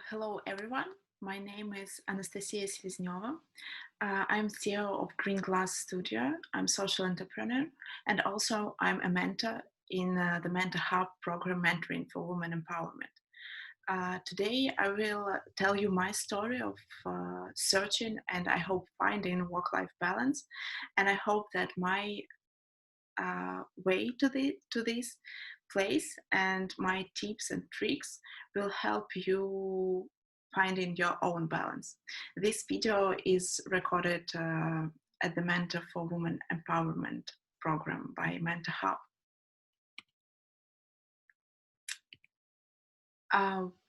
Hello, everyone. My name is Anastasia Selezneva. I'm CEO of Green Glass Studio. I'm social entrepreneur, and also I'm a mentor in the Mentor Hub program, Mentoring for Women Empowerment. Today, I will tell you my story of searching and I hope finding work-life balance. And I hope that my way to this place and my tips and tricks will help you finding your own balance. This video is recorded at the Mentor for Women Empowerment program by Mentor Hub.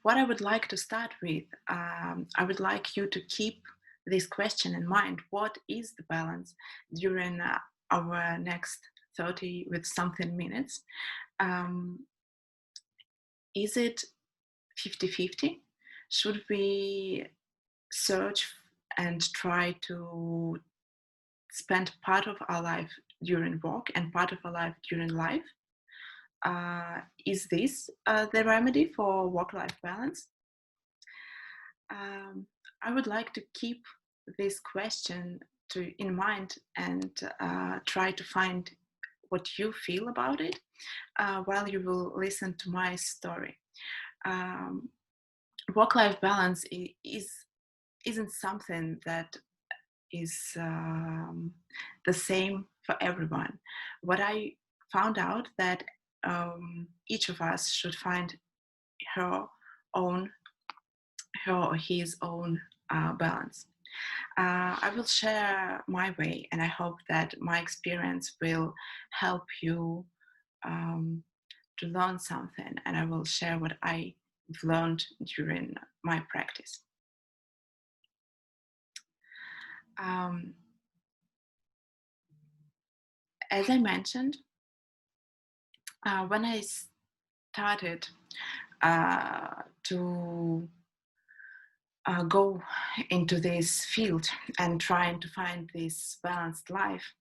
What I would like to start with, I would like you to keep this question in mind. What is the balance during our next 30 with something minutes? Is it 50-50? Should we search and try to spend part of our life during work and part of our life during life? Is this the remedy for work-life balance? I would like to keep this question in mind and try to find what you feel about it while you will listen to my story. Work-life balance isn't something that is the same for everyone. What I found out that each of us should find her own, her or his own balance. I will share my way, and I hope that my experience will help you to learn something, and I will share what I've learned during my practice. As I mentioned, when I started to go into this field and trying to find this balanced life,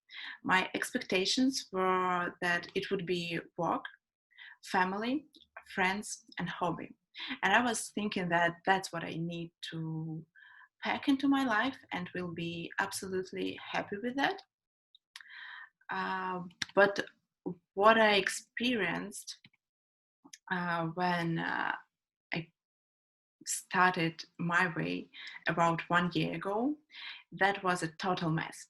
my expectations were that it would be work, family, friends, and hobby. And I was thinking that that's what I need to pack into my life and will be absolutely happy with that. But what I experienced when I started my way about 1 year ago, that was a total mess.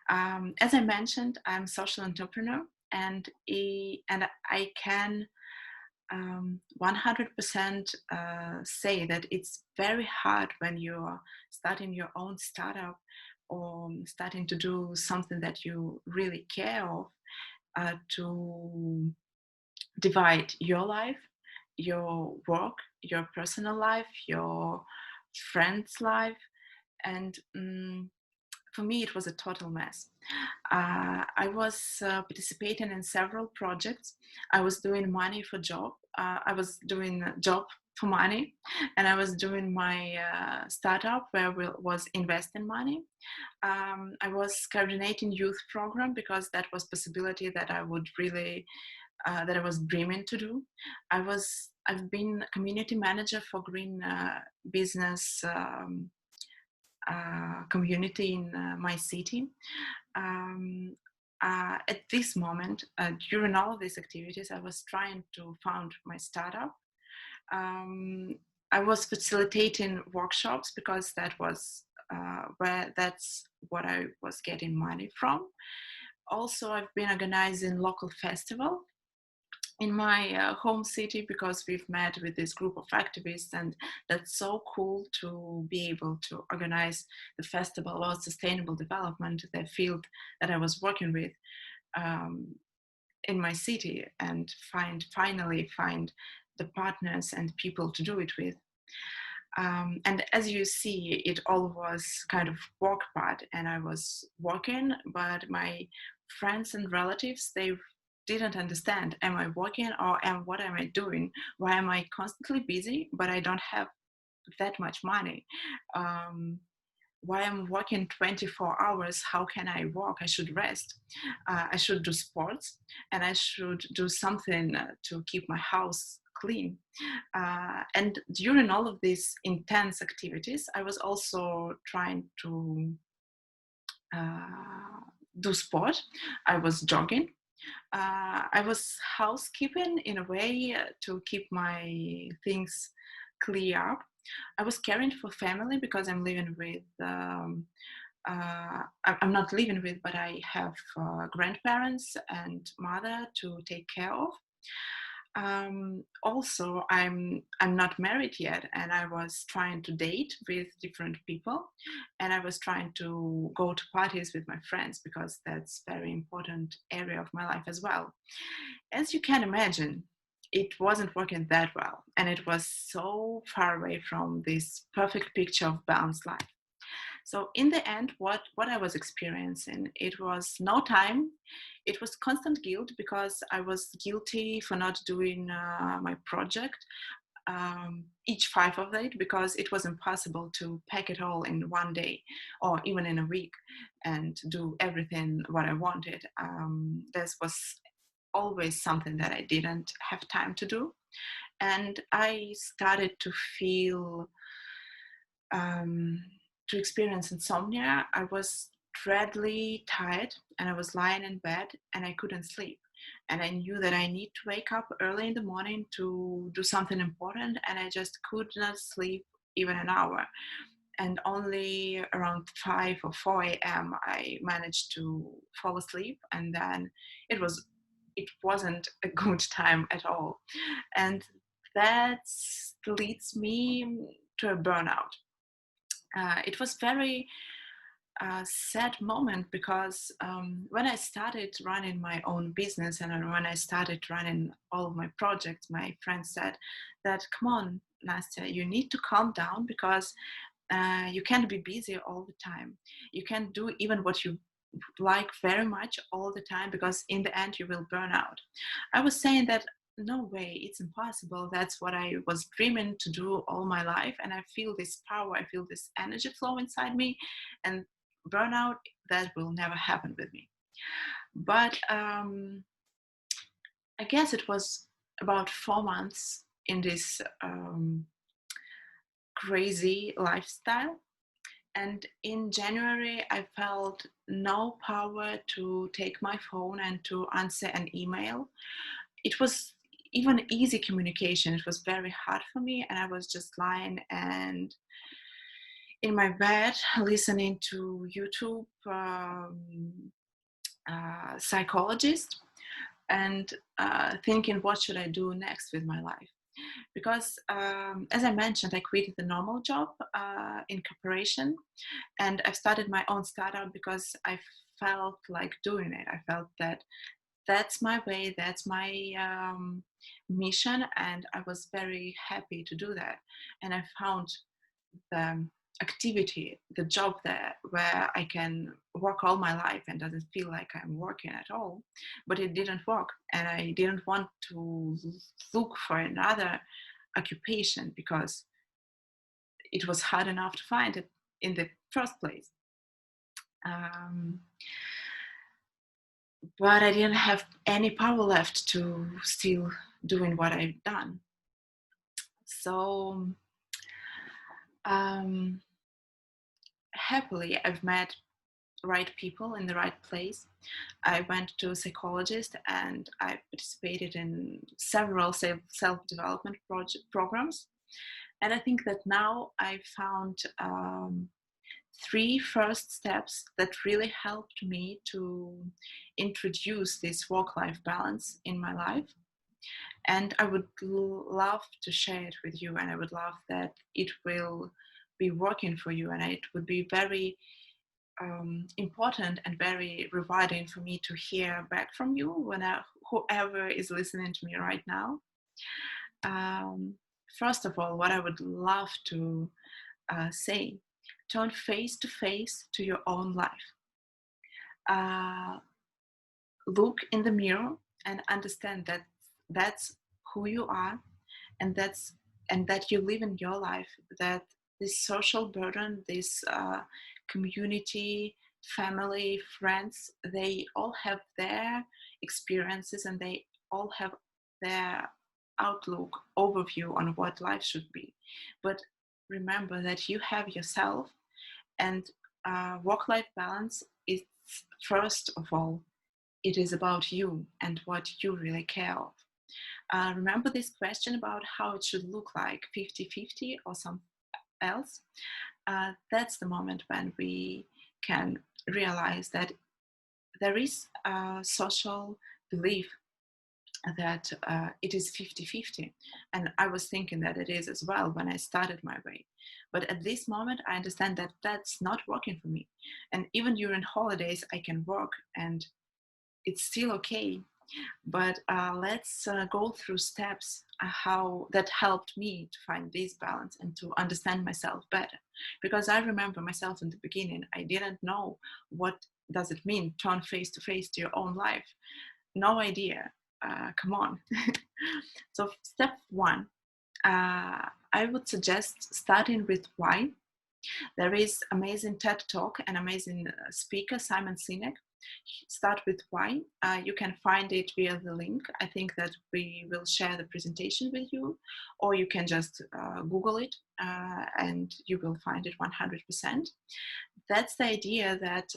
As I mentioned, I'm a social entrepreneur, and I can 100% say that it's very hard when you're starting your own startup or starting to do something that you really care of, to divide your life, your work, your personal life, your friend's life, and for me it was a total mess. I was participating in several projects. I was doing money for job. I was doing a job for money, and I was doing my startup where I was investing money. I was coordinating youth program because that was possibility that I would really that I was dreaming to do. I've been community manager for green business community in my city. At this moment, during all of these activities, I was trying to found my startup. I was facilitating workshops because that's what I was getting money from. Also, I've been organizing local festival in my home city because we've met with this group of activists, and that's so cool to be able to organize the festival about sustainable development, the field that I was working with in my city, and finally find the partners and people to do it with. And as you see, it all was kind of work part, and I was working, but my friends and relatives, they didn't understand, am I working or what am I doing? Why am I constantly busy, but I don't have that much money? Why I'm working 24 hours? How can I work? I should rest. I should do sports, and I should do something to keep my house clean. And during all of these intense activities, I was also trying to uh, do sport. I was jogging. I was housekeeping in a way to keep my things clear up. I was caring for family because I'm living with I'm not living with, but I have grandparents and mother to take care of. Also, I'm not married yet, and I was trying to date with different people, and I was trying to go to parties with my friends because that's very important area of my life as well. As you can imagine, it wasn't working that well, and it was so far away from this perfect picture of balanced life. So in the end, what I was experiencing, it was no time. It was constant guilt because I was guilty for not doing my project, each 5 of it, because it was impossible to pack it all in one day or even in a week and do everything what I wanted. This was always something that I didn't have time to do. And I started to feel um, to experience insomnia. I was dreadfully tired and I was lying in bed and I couldn't sleep. And I knew that I need to wake up early in the morning to do something important, and I just could not sleep even an hour. And only around 5 or 4 a.m. I managed to fall asleep, and then it wasn't a good time at all. And that leads me to a burnout. It was very sad moment because when I started running my own business and when I started running all of my projects, my friends said that, come on, Nastya, you need to calm down because you can't be busy all the time. You can't do even what you like very much all the time because in the end you will burn out. I was saying that no way, it's impossible. That's what I was dreaming to do all my life. And I feel this power, I feel this energy flow inside me. And burnout, that will never happen with me. But I guess it was about 4 months in this crazy lifestyle. And in January, I felt no power to take my phone and to answer an email. It was even easy communication. It was very hard for me. And I was just lying and in my bed listening to YouTube psychologist and thinking, what should I do next with my life? Because as I mentioned, I quit the normal job in corporation, and I've started my own startup because I felt like doing it. I felt that that's my way, that's my mission, and I was very happy to do that. And I found the activity, the job there where I can work all my life and doesn't feel like I'm working at all. But it didn't work, and I didn't want to look for another occupation because it was hard enough to find it in the first place. Um, but I didn't have any power left to still doing what I've done. So um, happily, I've met right people in the right place. I went to a psychologist and I participated in several self-development programs. And I think that now I found 3 first steps that really helped me to introduce this work-life balance in my life. And I would love to share it with you, and I would love that it will be working for you, and it would be very important and very rewarding for me to hear back from you whoever is listening to me right now. Um, First of all, what I would love to say, turn face to face to your own life. Uh, Look in the mirror and understand that that's who you are, and that you live in your life. That this social burden, this community, family, friends, they all have their experiences and they all have their outlook, overview on what life should be. But remember that you have yourself, and work-life balance is, first of all, it is about you and what you really care of. Remember this question about how it should look like, 50-50 or something else? That's the moment when we can realize that there is a social belief that it is 50-50. And I was thinking that it is as well when I started my way. But at this moment, I understand that that's not working for me. And even during holidays, I can work and it's still okay. But let's go through steps how that helped me to find this balance and to understand myself better. Because I remember myself in the beginning, I didn't know what does it mean, turn face to face to your own life. No idea. Come on. So step one, I would suggest starting with why. There is amazing TED Talk and amazing speaker, Simon Sinek. Start with why. You can find it via the link. I think that we will share the presentation with you, or you can just Google it and you will find it 100%. That's the idea that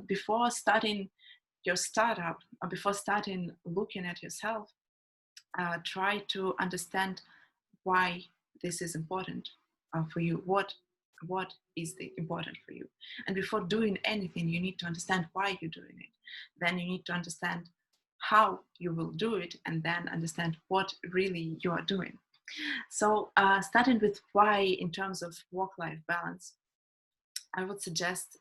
before starting your startup or before starting looking at yourself, try to understand why this is important for you. What is important for you? And before doing anything, you need to understand why you're doing it. Then you need to understand how you will do it, and then understand what really you are doing. So starting with why in terms of work-life balance, I would suggest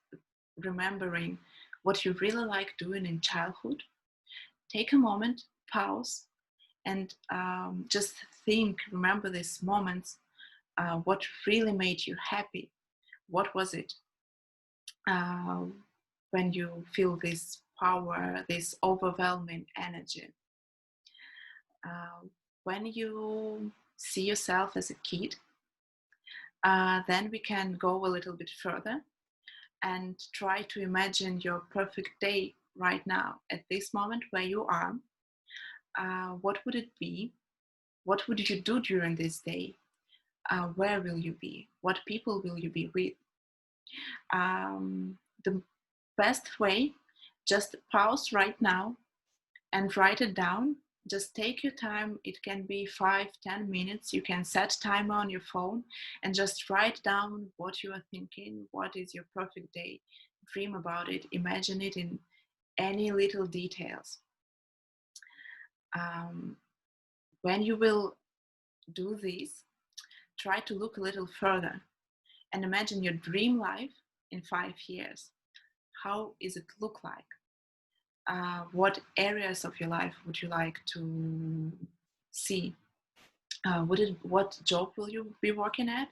remembering what you really like doing in childhood. Take a moment, pause, and just think, remember these moments, what really made you happy. What was it when you feel this power, this overwhelming energy? When you see yourself as a kid, then we can go a little bit further and try to imagine your perfect day right now, at this moment where you are. What would it be? What would you do during this day? Where will you be? What people will you be with? The best way, just pause right now and write it down. Just take your time. It can be 5-10 minutes. You can set timer on your phone and just write down what you are thinking. What is your perfect day? Dream about it. Imagine it in any little details. When you will do this, try to look a little further and imagine your dream life in 5 years. How is it look like? What areas of your life would you like to see? What job will you be working at?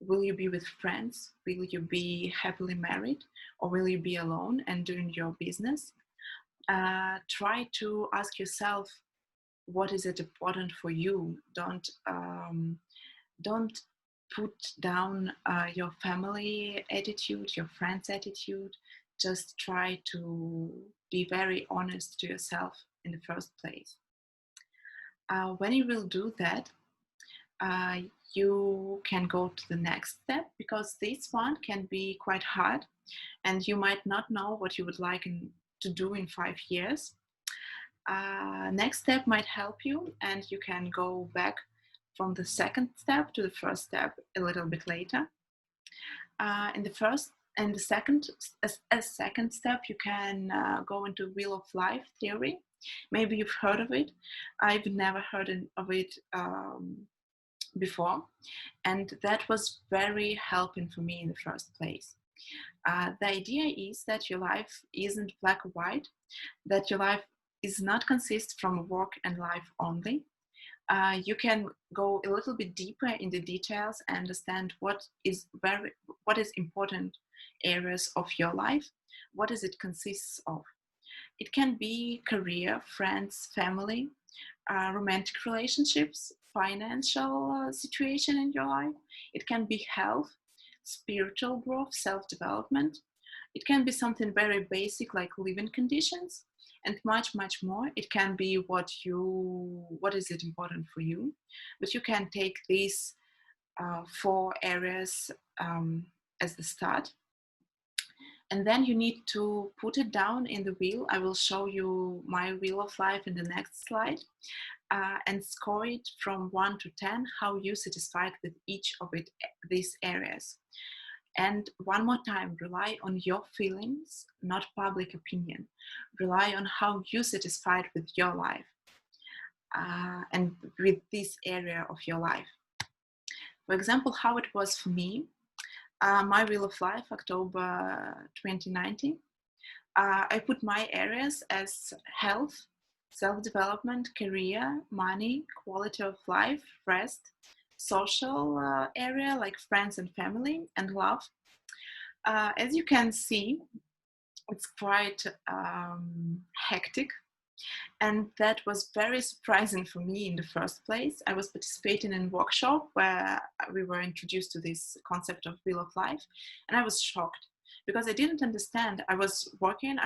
Will you be with friends? Will you be happily married? Or will you be alone and doing your business? Try to ask yourself, what is it important for you? Don't put down your family attitude, your friends' attitude. Just try to be very honest to yourself in the first place. When you will do that, you can go to the next step, because this one can be quite hard and you might not know what you would like to do in 5 years. Next step might help you, and you can go back from the second step to the first step a little bit later. In the first and the second, as second step, you can go into Wheel of Life theory. Maybe you've heard of it. I've never heard of it before, and that was very helping for me in the first place. The idea is that your life isn't black or white, that your life is not consist from work and life only. You can go a little bit deeper in the details and understand what is important areas of your life, what does it consists of. It can be career, friends, family, romantic relationships, financial situation in your life. It can be health, spiritual growth, self-development. It can be something very basic like living conditions. and much more. It can be what is it important for you, but you can take these 4 areas as the start, and then you need to put it down in the wheel. I will show you my wheel of life in the next slide, and score it from 1 to 10, how you satisfied with each of these areas. And one more time, rely on your feelings, not public opinion. Rely on how you satisfied with your life and with this area of your life. For example, how it was for me, my wheel of life, October 2019, I put my areas as health, self-development, career, money, quality of life, rest, social area like friends and family, and love. As you can see, it's quite hectic, and that was very surprising for me in the first place. I was participating in a workshop where we were introduced to this concept of wheel of life, and I was shocked because I didn't understand. I was working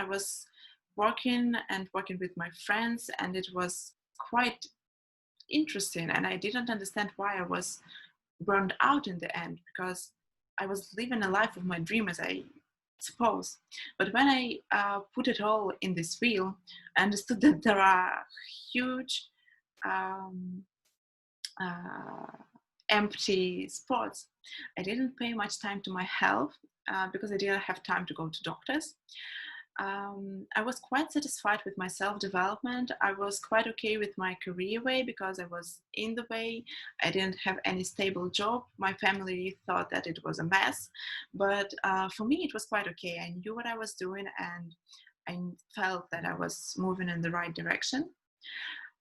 and working with my friends, and it was quite interesting, and I didn't understand why I was burned out in the end, because I was living a life of my dream, as I suppose. But when I put it all in this wheel, I understood that there are huge um, empty spots. I didn't pay much time to my health because I didn't have time to go to doctors. I was quite satisfied with my self-development. I was quite okay with my career way because I was in the way. I didn't have any stable job. My family thought that it was a mess, but for me it was quite okay. I knew what I was doing, and I felt that I was moving in the right direction.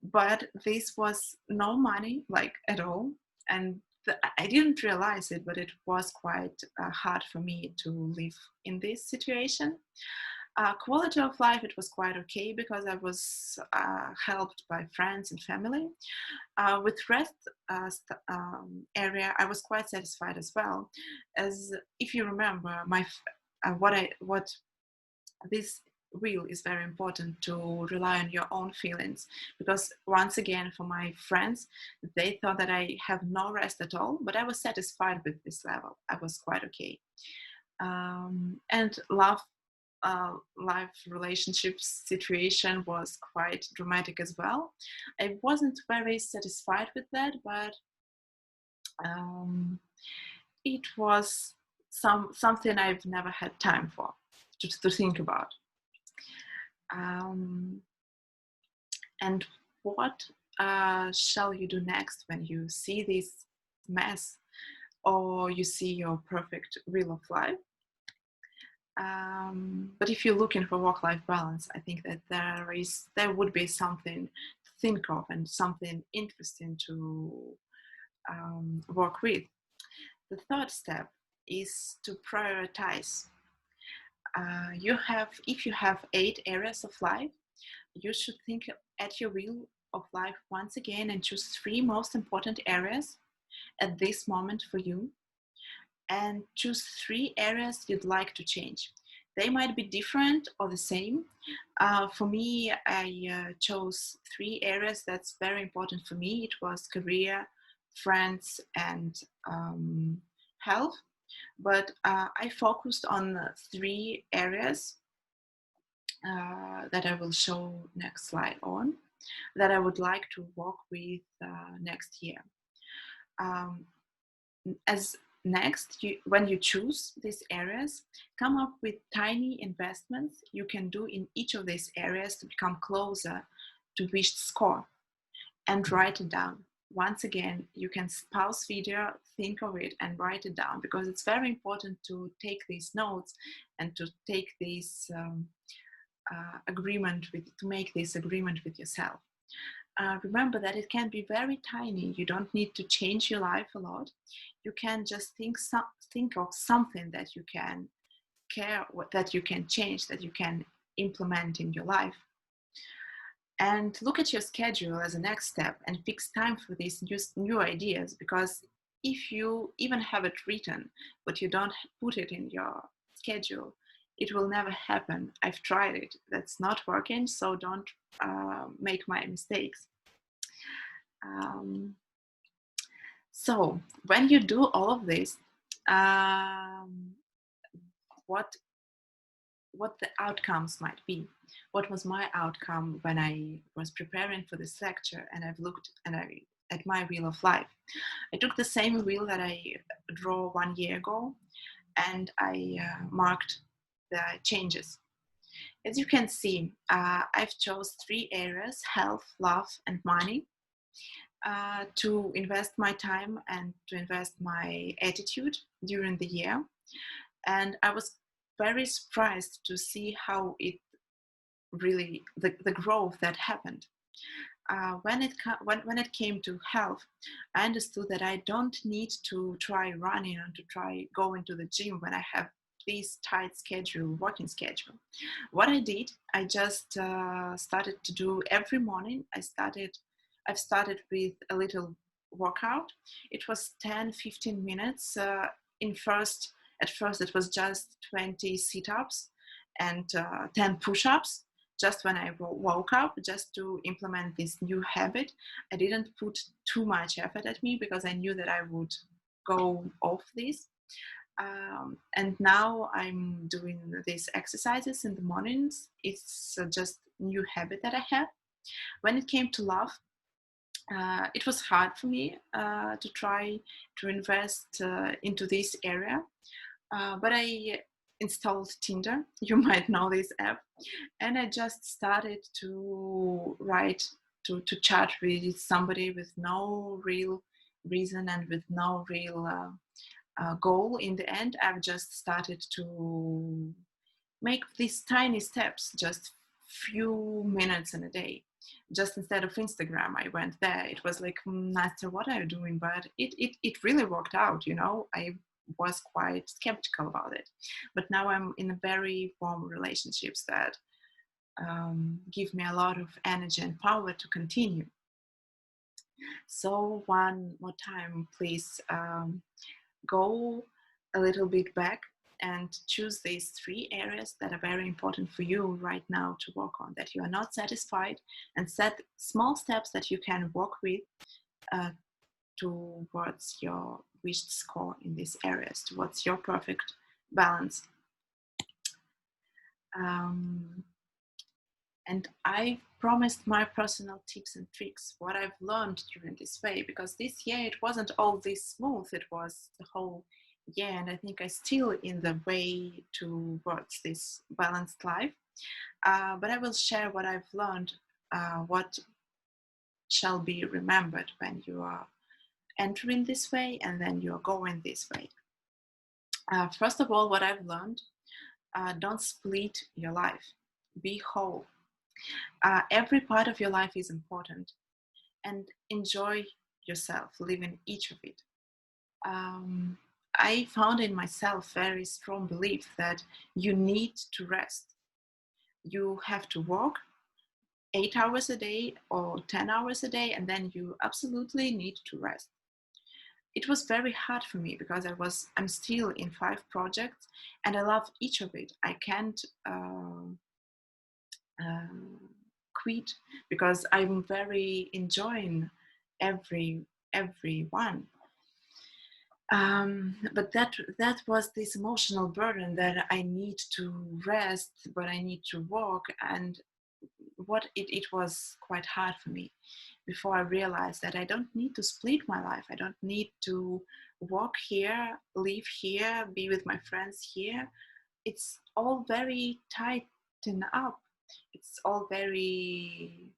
But this was no money, like, at all, and I didn't realize it, but it was quite hard for me to live in this situation. Quality of life, it was quite okay because I was helped by friends and family. With rest area, I was quite satisfied as well. As if you remember, what this wheel is very important to rely on your own feelings, because once again, for my friends, they thought that I have no rest at all, but I was satisfied with this level. I was quite okay. And love life relationships situation was quite dramatic as well. I wasn't very satisfied with that, but it was something I've never had time for to think about. And what shall you do next when you see this mess, or you see your perfect wheel of life? But if you're looking for work-life balance, I think that there would be something to think of and something interesting to work with. The third step is to prioritize. If you have 8 areas of life, you should think at your wheel of life once again and choose 3 most important areas at this moment for you, and choose 3 areas you'd like to change. They might be different or the same. For me, I chose 3 areas that's very important for me. It was career, friends, and health. But I focused on 3 areas that I will show next slide on, that I would like to work with next year. As next, when you choose these areas, come up with tiny investments you can do in each of these areas to become closer to wished score, and write it down. Once again, you can pause video, think of it, and write it down, because it's very important to take these notes and to take this to make this agreement with yourself. Remember that it can be very tiny. You don't need to change your life a lot. You can just think of something that you can that you can change, that you can implement in your life. And look at your schedule as a next step and fix time for these new ideas, because if you even have it written, but you don't put it in your schedule, it will never happen. I've tried it. That's not working, so don't make my mistakes. Um, so when you do all of this, um, what the outcomes might be. What was my outcome when I was preparing for this lecture and I've looked at my wheel of life? I took the same wheel that I drew 1 year ago and I marked the changes. As you can see, I've chose 3 areas: health, love, and money, to invest my time and to invest my attitude during the year. And I was very surprised to see how it really, the growth that happened. When it came to health, I understood that I don't need to try running and to try going to the gym when I have this tight schedule, working schedule. What I did, I just started to do every morning. I've started with a little workout. It was 10-15 minutes. At first it was just 20 sit-ups and 10 push-ups just when I woke up, just to implement this new habit. I didn't put too much effort at me because I knew that I would go off this. And now I'm doing these exercises in the mornings. It's just new habit that I have. When it came to love, it was hard for me to try to invest into this area. But I installed Tinder. You might know this app. And I just started to to chat with somebody with no real reason and with no real goal in the end. I've just started to make these tiny steps, just few minutes in a day. Just instead of Instagram, I went there. It was like, Master, what are you doing? But it really worked out, you know. I was quite skeptical about it. But now I'm in a very warm relationships that give me a lot of energy and power to continue. So one more time, please go a little bit back and choose these 3 areas that are very important for you right now to work on, that you are not satisfied, and set small steps that you can work with towards your wished score in these areas, towards your perfect balance. And I promised my personal tips and tricks, what I've learned during this way, because this year it wasn't all this smooth, it was the whole year, and I think I'm still in the way towards this balanced life. But I will share what I've learned, what shall be remembered when you are entering this way and then you're going this way. First of all, what I've learned, don't split your life, be whole. Every part of your life is important, and enjoy yourself, live in each of it. I found in myself very strong belief that you need to rest. You have to work 8 hours a day or 10 hours a day, and then you absolutely need to rest. It was very hard for me because I'm still in 5 projects and I love each of it. I can't quit because I'm very enjoying every one. But that was this emotional burden that I need to rest, but I need to walk, and it was quite hard for me before I realized that I don't need to split my life. I don't need to walk here, live here, be with my friends here. It's all very tightened up. It's all very,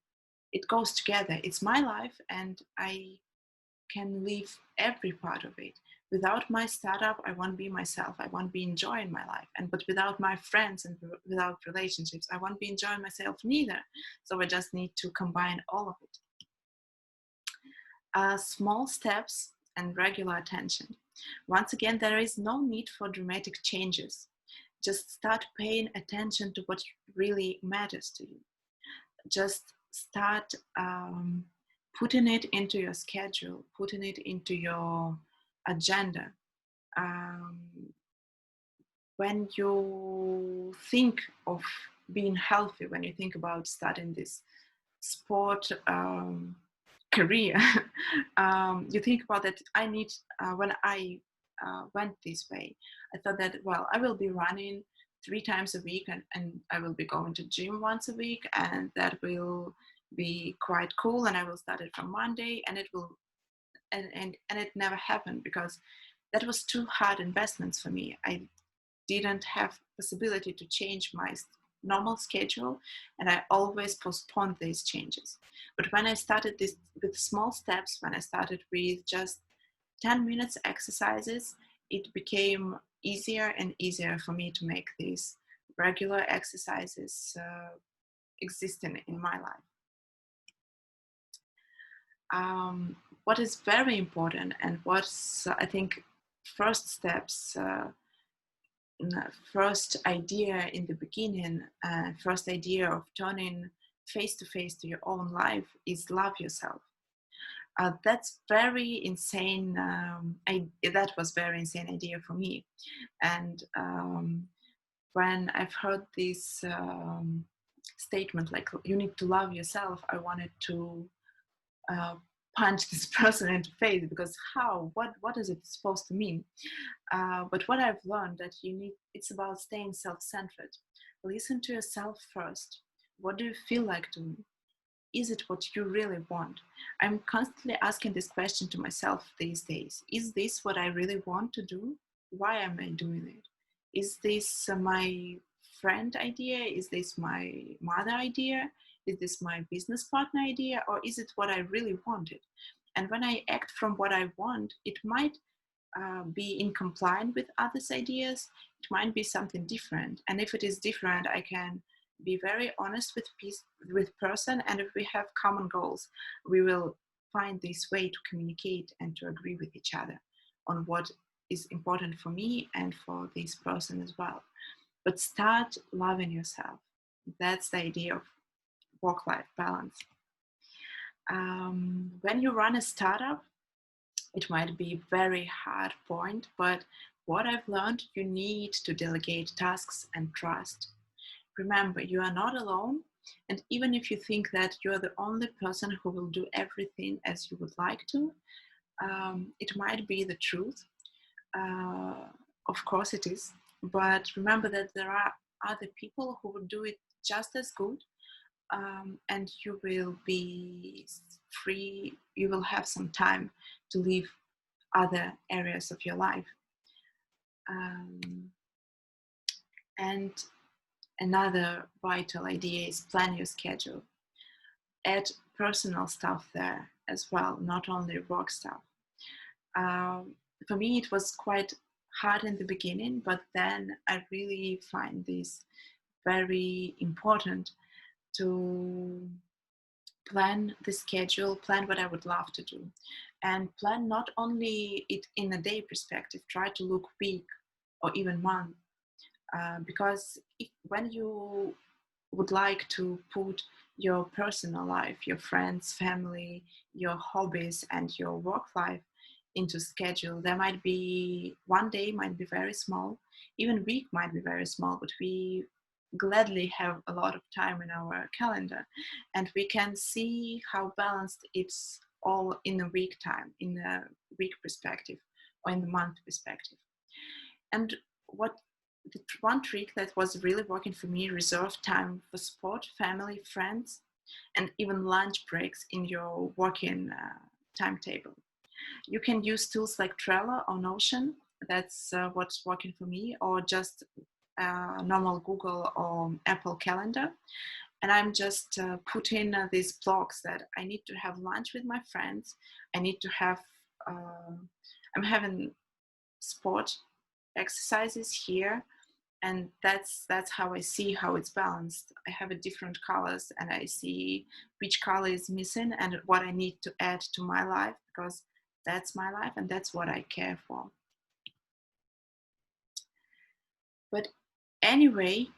it goes together. It's my life and I can live every part of it. Without my startup, I won't be myself. I won't be enjoying my life. But without my friends and without relationships, I won't be enjoying myself neither. So I just need to combine all of it. Small steps and regular attention. Once again, there is no need for dramatic changes. Just start paying attention to what really matters to you. Just start putting it into your schedule, putting it into your agenda. when you think of being healthy, when you think about starting this sport career, you think about that. When I went this way, I thought that, well, I will be running 3 times a week, and I will be going to gym once a week, and that will be quite cool. And I will start it from Monday, and it will, and it never happened because that was too hard investments for me. I didn't have possibility to change my normal schedule, and I always postponed these changes. But when I started this with small steps, when I started with just 10 minutes exercises, it became easier and easier for me to make these regular exercises existing in my life. What is very important, and what's I think first steps, first idea in the beginning, first idea of turning face to face to your own life, is love yourself. That's very insane. That was very insane idea for me. And when I've heard this statement, like, you need to love yourself, I wanted to uh, punch this person into the face, because how? What is it supposed to mean? But what I've learned, that it's about staying self-centered. Listen to yourself first. What do you feel like doing? Is it what you really want? I'm constantly asking this question to myself these days. Is this what I really want to do? Why am I doing it? Is this my friend idea? Is this my mother idea? Is this my business partner idea? Or is it what I really wanted? And when I act from what I want, it might be in compliance with others' ideas. It might be something different. And if it is different, I can be very honest with person. And if we have common goals, we will find this way to communicate and to agree with each other on what is important for me and for this person as well. But start loving yourself. That's the idea of work-life balance. When you run a startup, it might be a very hard point, but what I've learned, you need to delegate tasks and trust. Remember, you are not alone, and even if you think that you're the only person who will do everything as you would like to, it might be the truth. Of course it is, but remember that there are other people who will do it just as good, and you will be free. You will have some time to live other areas of your life. And another vital idea is plan your schedule. Add personal stuff there as well, not only work stuff. For me, it was quite hard in the beginning, but then I really find this very important to plan the schedule, plan what I would love to do, and plan not only it in a day perspective, try to look week or even month, because when you would like to put your personal life, your friends, family, your hobbies, and your work life into schedule, there might be one day might be very small, even week might be very small, but we gladly have a lot of time in our calendar, and we can see how balanced it's all in a week time, in a week perspective, or in the month perspective. And what the one trick that was really working for me, reserve time for sport, family, friends, and even lunch breaks in your working timetable. You can use tools like Trello or Notion. That's what's working for me, or just normal Google or Apple Calendar. And I'm just putting these blocks that I need to have lunch with my friends. I need to have, I'm having sport exercises here, and that's how I see how it's balanced. I have a different colors, and I see which color is missing and what I need to add to my life, because that's my life and that's what I care for. But anyway,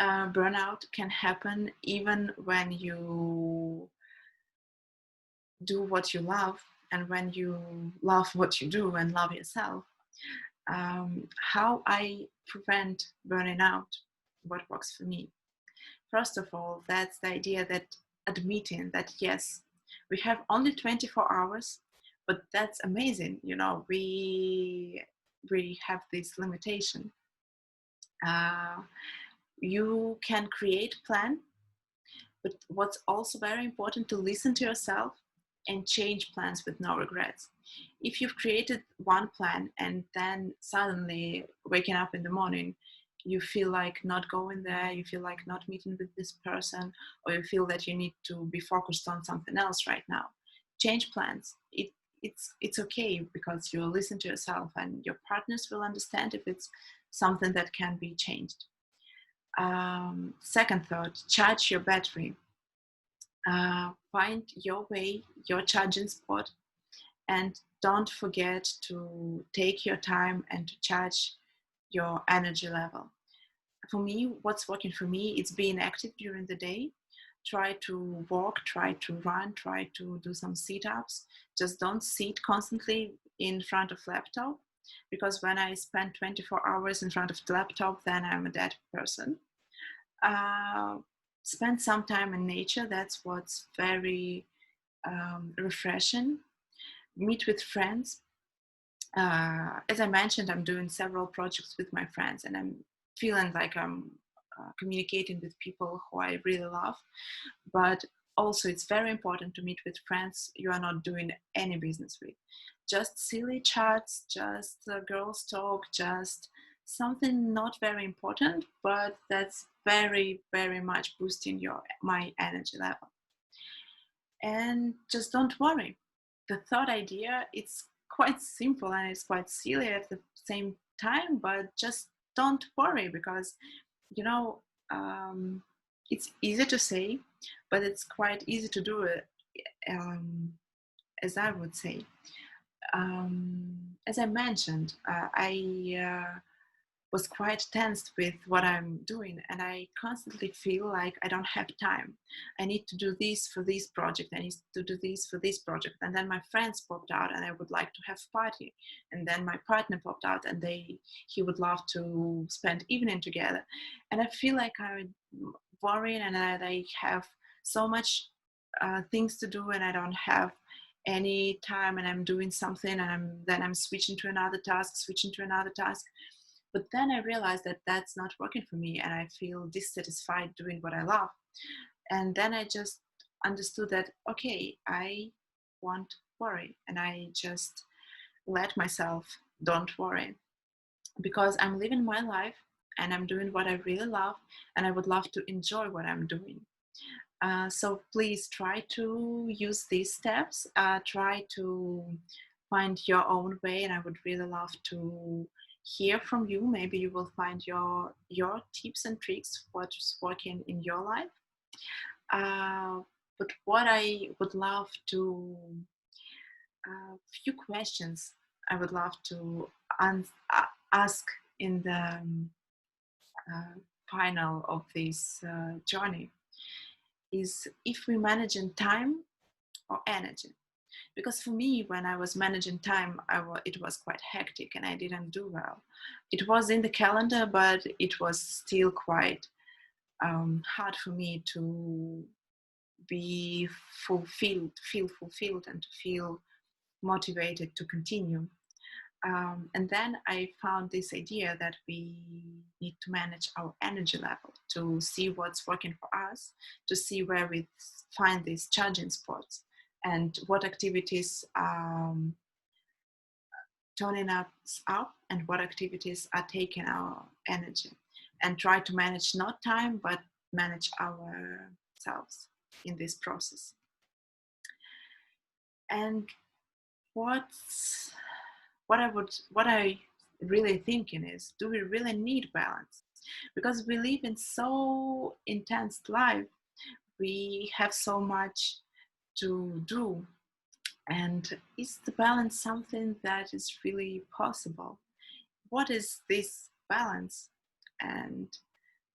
burnout can happen even when you do what you love, and when you love what you do and love yourself. How I prevent burning out, what works for me. First of all, that's the idea that admitting that yes, we have only 24 hours, but that's amazing. We have this limitation. Uh, you can create plan, but what's also very important to listen to yourself and change plans with no regrets. If you've created one plan and then suddenly waking up in the morning, you feel like not going there, you feel like not meeting with this person, or you feel that you need to be focused on something else right now, change plans. It's okay, because you listen to yourself and your partners will understand if it's something that can be changed. Second thought, charge your battery. Find your way, your charging spot, and don't forget to take your time and to charge your energy level. For me, what's working for me is being active during the day. Try to walk, try to run, try to do some sit-ups. Just don't sit constantly in front of laptop, because when I spend 24 hours in front of the laptop, then I'm a dead person. uh, Spend some time in nature. That's what's very refreshing. Meet with friends. As I mentioned, I'm doing several projects with my friends, and I'm feeling like I'm communicating with people who I really love. But also, it's very important to meet with friends you are not doing any business with. Just silly chats, just girls talk, just something not very important, but that's very, very much boosting my energy level. And just don't worry. The third idea, it's quite simple and it's quite silly at the same time, but just don't worry, because you know um, it's easy to say, but it's quite easy to do it, um, as I would say. As I mentioned, I was quite tensed with what I'm doing, and I constantly feel like I don't have time. I need to do this for this project. I need to do this for this project. And then my friends popped out, and I would like to have party. And then my partner popped out, and he would love to spend evening together. And I feel like I'm worrying, and that I have so much things to do, and I don't have any time, and I'm doing something, and I'm switching to another task, switching to another task. But then I realized that that's not working for me, and I feel dissatisfied doing what I love. And then I just understood that, okay, I won't worry. And I just let myself don't worry, because I'm living my life and I'm doing what I really love, and I would love to enjoy what I'm doing. So please try to use these steps, try to find your own way, and I would really love to hear from you. Maybe you will find your tips and tricks, what's working in your life. uh, but what I would love to few questions I would love to ask in the uh, final of this journey is if we manage in time or energy. Because for me, when I was managing time, it was quite hectic and I didn't do well. It was in the calendar, but it was still quite hard for me to be feel fulfilled, and to feel motivated to continue. And then I found this idea that we need to manage our energy level, to see what's working for us, to see where we find these charging spots, and what activities turning us up, and what activities are taking our energy, and try to manage not time, but manage ourselves in this process. And what's what I really thinking is, do we really need balance? Because we live in so intense life, we have so much to do, and is the balance something that is really possible? What is this balance, and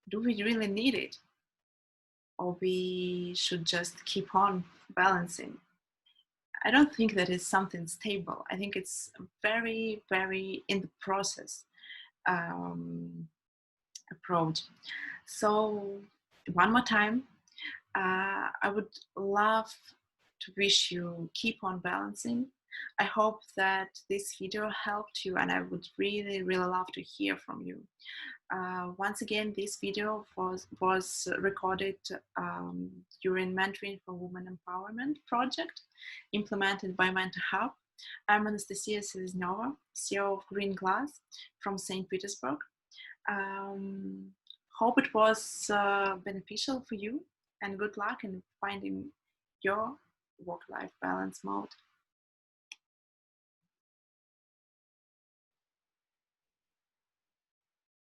do we really need it, or we should just keep on balancing? I don't think that is something stable. I think it's very, very in the process um, approach. So one more time, I would love to wish you keep on balancing. I hope that this video helped you, and I would really, really love to hear from you. Once again, this video was recorded during Mentoring for Women Empowerment project implemented by Mentor Hub. I'm Anastasia Selezneva, CEO of Green Glass from St. Petersburg. Hope it was beneficial for you, and good luck in finding your work-life balance mode.